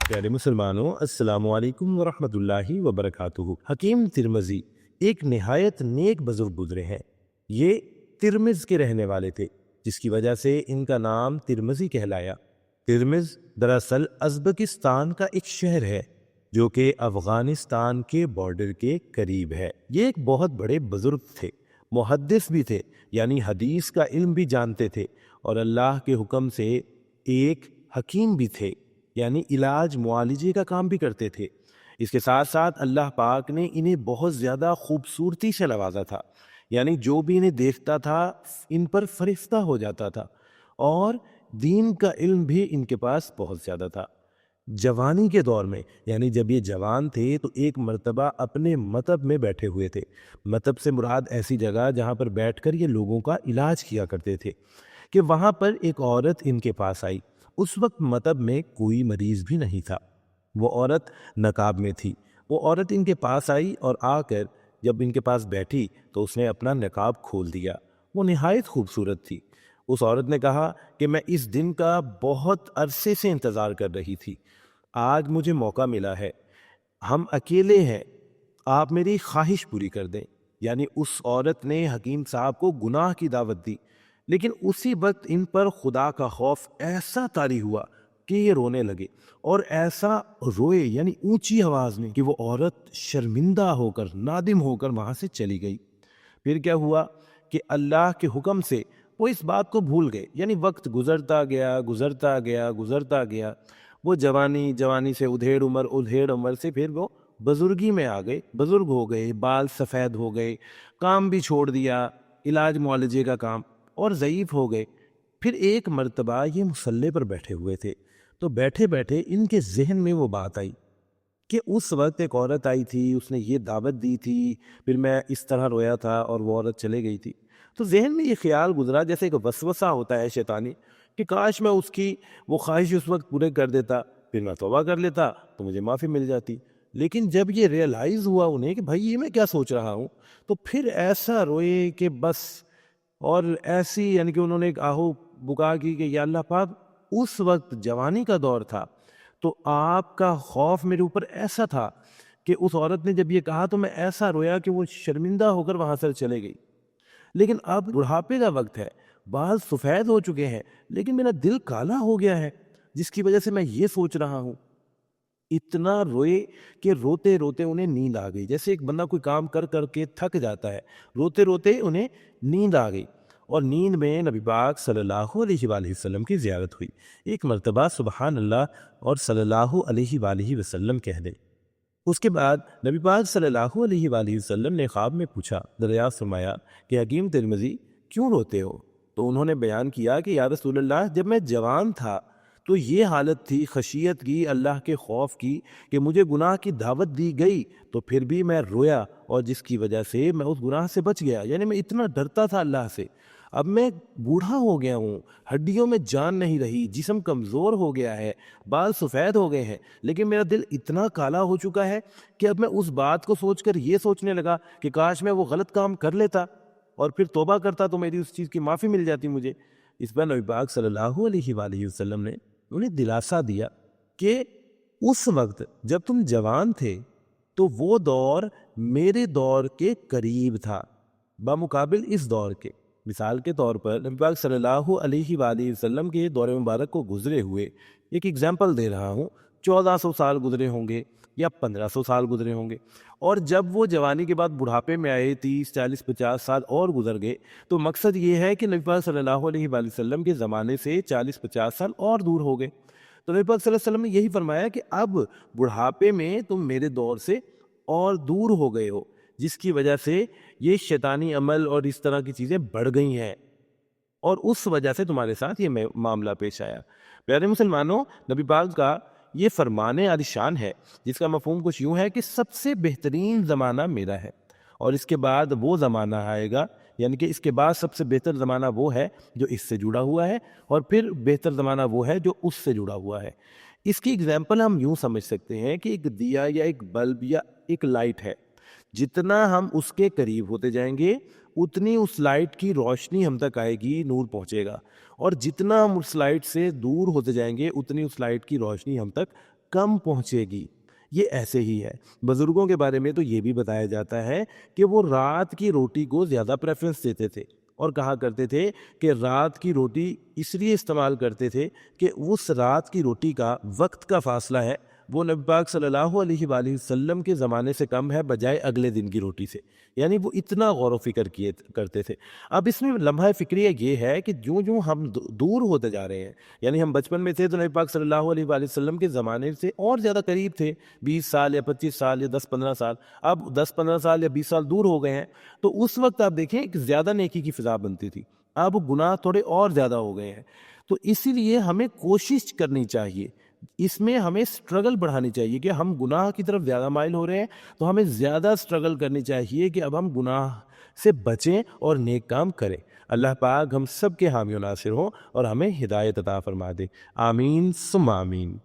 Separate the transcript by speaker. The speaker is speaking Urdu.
Speaker 1: پیارے مسلمانوں، السلام علیکم ورحمۃ اللہ وبرکاتہ۔ حکیم ترمذی ایک نہایت نیک بزرگ گزرے ہیں۔ یہ ترمز کے رہنے والے تھے، جس کی وجہ سے ان کا نام ترمذی کہلایا۔ ترمز دراصل ازبکستان کا ایک شہر ہے جو کہ افغانستان کے بارڈر کے قریب ہے۔ یہ ایک بہت بڑے بزرگ تھے، محدث بھی تھے، یعنی حدیث کا علم بھی جانتے تھے، اور اللہ کے حکم سے ایک حکیم بھی تھے، یعنی علاج معالجے کا کام بھی کرتے تھے۔ اس کے ساتھ ساتھ اللہ پاک نے انہیں بہت زیادہ خوبصورتی سے نوازا تھا، یعنی جو بھی انہیں دیکھتا تھا ان پر فرشتہ ہو جاتا تھا، اور دین کا علم بھی ان کے پاس بہت زیادہ تھا۔ جوانی کے دور میں، یعنی جب یہ جوان تھے، تو ایک مرتبہ اپنے مطب میں بیٹھے ہوئے تھے۔ مطب سے مراد ایسی جگہ جہاں پر بیٹھ کر یہ لوگوں کا علاج کیا کرتے تھے، کہ وہاں پر ایک عورت ان کے پاس آئی۔ اس وقت مطب میں کوئی مریض بھی نہیں تھا، وہ عورت نقاب میں تھی۔ وہ عورت ان کے پاس آئی اور آ کر جب ان کے پاس بیٹھی تو اس نے اپنا نقاب کھول دیا۔ وہ نہایت خوبصورت تھی۔ اس عورت نے کہا کہ میں اس دن کا بہت عرصے سے انتظار کر رہی تھی، آج مجھے موقع ملا ہے، ہم اکیلے ہیں، آپ میری خواہش پوری کر دیں۔ یعنی اس عورت نے حکیم صاحب کو گناہ کی دعوت دی، لیکن اسی وقت ان پر خدا کا خوف ایسا طاری ہوا کہ یہ رونے لگے، اور ایسا روئے یعنی اونچی آواز میں کہ وہ عورت شرمندہ ہو کر، نادم ہو کر وہاں سے چلی گئی۔ پھر کیا ہوا کہ اللہ کے حکم سے وہ اس بات کو بھول گئے، یعنی وقت گزرتا گیا گزرتا گیا گزرتا گیا، وہ جوانی سے ادھیڑ عمر سے پھر وہ بزرگی میں آ گئے، بزرگ ہو گئے، بال سفید ہو گئے، کام بھی چھوڑ دیا، علاج معالجے کا کام، اور ضعیف ہو گئے۔ پھر ایک مرتبہ یہ مصلی پر بیٹھے ہوئے تھے، تو بیٹھے بیٹھے ان کے ذہن میں وہ بات آئی کہ اس وقت ایک عورت آئی تھی، اس نے یہ دعوت دی تھی، پھر میں اس طرح رویا تھا اور وہ عورت چلے گئی تھی۔ تو ذہن میں یہ خیال گزرا، جیسے ایک وسوسہ ہوتا ہے شیطانی، کہ کاش میں اس کی وہ خواہش اس وقت پورے کر دیتا، پھر میں توبہ کر لیتا تو مجھے معافی مل جاتی۔ لیکن جب یہ ریئلائز ہوا انہیں کہ بھائی یہ میں کیا سوچ رہا ہوں، تو پھر ایسا روئے کہ بس، اور ایسی یعنی کہ انہوں نے ایک آہو بکا کی کہ یا اللہ پاک، اس وقت جوانی کا دور تھا، تو آپ کا خوف میرے اوپر ایسا تھا کہ اس عورت نے جب یہ کہا تو میں ایسا رویا کہ وہ شرمندہ ہو کر وہاں سے چلے گئی۔ لیکن اب بڑھاپے کا وقت ہے، بال سفید ہو چکے ہیں، لیکن میرا دل کالا ہو گیا ہے، جس کی وجہ سے میں یہ سوچ رہا ہوں۔ اتنا روئے کہ روتے روتے انہیں نیند آ گئی، جیسے ایک بندہ کوئی کام کر کر کے تھک جاتا ہے، روتے روتے انہیں نیند آ گئی، اور نیند میں نبی پاک صلی اللہ علیہ وآلہ وسلم کی زیارت ہوئی۔ ایک مرتبہ سبحان اللہ اور صلی اللہ علیہ وآلہ وسلم کہہ دے۔ اس کے بعد نبی پاک صلی اللہ علیہ وآلہ وسلم نے خواب میں پوچھا، دریافت فرمایا کہ حکیم ترمذی کیوں روتے ہو؟ تو انہوں نے بیان کیا کہ یا رسول اللہ، جب میں جوان تھا تو یہ حالت تھی خشیت کی، اللہ کے خوف کی، کہ مجھے گناہ کی دعوت دی گئی تو پھر بھی میں رویا، اور جس کی وجہ سے میں اس گناہ سے بچ گیا، یعنی میں اتنا ڈرتا تھا اللہ سے۔ اب میں بوڑھا ہو گیا ہوں، ہڈیوں میں جان نہیں رہی، جسم کمزور ہو گیا ہے، بال سفید ہو گئے ہیں، لیکن میرا دل اتنا کالا ہو چکا ہے کہ اب میں اس بات کو سوچ کر یہ سوچنے لگا کہ کاش میں وہ غلط کام کر لیتا اور پھر توبہ کرتا تو میری اس چیز کی معافی مل جاتی مجھے۔ اس پر نبی پاک صلی اللہ علیہ وآلہ وسلم نے انہیں دلاسا دیا کہ اس وقت جب تم جوان تھے تو وہ دور میرے دور کے قریب تھا، بمقابل اس دور کے۔ مثال کے طور پر نبی پاک صلی اللہ علیہ وآلہ وسلم کے دور مبارک کو گزرے ہوئے ایک ایگزامپل دے رہا ہوں، 1400 سال گزرے ہوں گے یا 1500 سال گزرے ہوں گے، اور جب وہ جوانی کے بعد بڑھاپے میں آئے، 30 40 50 سال اور گزر گئے، تو مقصد یہ ہے کہ نبی پاک صلی اللہ علیہ وآلہ وسلم کے زمانے سے 40 50 سال اور دور ہو گئے۔ تو نبی پاک صلی اللہ علیہ وسلم نے یہی فرمایا کہ اب بڑھاپے میں تم میرے دور سے اور دور ہو گئے ہو، جس کی وجہ سے یہ شیطانی عمل اور اس طرح کی چیزیں بڑھ گئی ہیں، اور اس وجہ سے تمہارے ساتھ یہ معاملہ پیش آیا۔ پیارے مسلمانوں، نبی پاک کا یہ فرمان عالی شان ہے، جس کا مفہوم کچھ یوں ہے کہ سب سے بہترین زمانہ میرا ہے، اور اس کے بعد وہ زمانہ آئے گا، یعنی کہ اس کے بعد سب سے بہتر زمانہ وہ ہے جو اس سے جڑا ہوا ہے، اور پھر بہتر زمانہ وہ ہے جو اس سے جڑا ہوا ہے۔ اس کی اگزامپل ہم یوں سمجھ سکتے ہیں کہ ایک دیا یا ایک بلب یا ایک لائٹ ہے، جتنا ہم اس کے قریب ہوتے جائیں گے اتنی اس لائٹ کی روشنی ہم تک آئے گی، نور پہنچے گا، اور جتنا ہم اس لائٹ سے دور ہوتے جائیں گے اتنی اس لائٹ کی روشنی ہم تک کم پہنچے گی۔ یہ ایسے ہی ہے۔ بزرگوں کے بارے میں تو یہ بھی بتایا جاتا ہے کہ وہ رات کی روٹی کو زیادہ پریفرنس دیتے تھے اور کہا کرتے تھے کہ رات کی روٹی اس لیے استعمال کرتے تھے کہ اس رات کی روٹی کا وقت کا فاصلہ ہے وہ نبی پاک صلی اللہ علیہ وآلہ وسلم کے زمانے سے کم ہے بجائے اگلے دن کی روٹی سے، یعنی وہ اتنا غور و فکر کیے کرتے تھے۔ اب اس میں لمحہ فکریہ یہ ہے کہ جوں ہم دور ہوتے جا رہے ہیں، یعنی ہم بچپن میں تھے تو نبی پاک صلی اللہ علیہ وآلہ وسلم کے زمانے سے اور زیادہ قریب تھے، 20 سال یا 25 سال یا 10-15 سال، اب 10-15 سال یا 20 سال دور ہو گئے ہیں، تو اس وقت آپ دیکھیں ایک زیادہ نیکی کی فضا بنتی تھی، اب گناہ تھوڑے اور زیادہ ہو گئے ہیں۔ تو اسی لیے ہمیں کوشش کرنی چاہیے، اس میں ہمیں سٹرگل بڑھانی چاہیے کہ ہم گناہ کی طرف زیادہ مائل ہو رہے ہیں تو ہمیں زیادہ سٹرگل کرنی چاہیے کہ اب ہم گناہ سے بچیں اور نیک کام کریں۔ اللہ پاک ہم سب کے حامی و ناصر ہوں اور ہمیں ہدایت عطا فرما دے۔ آمین ثم آمین۔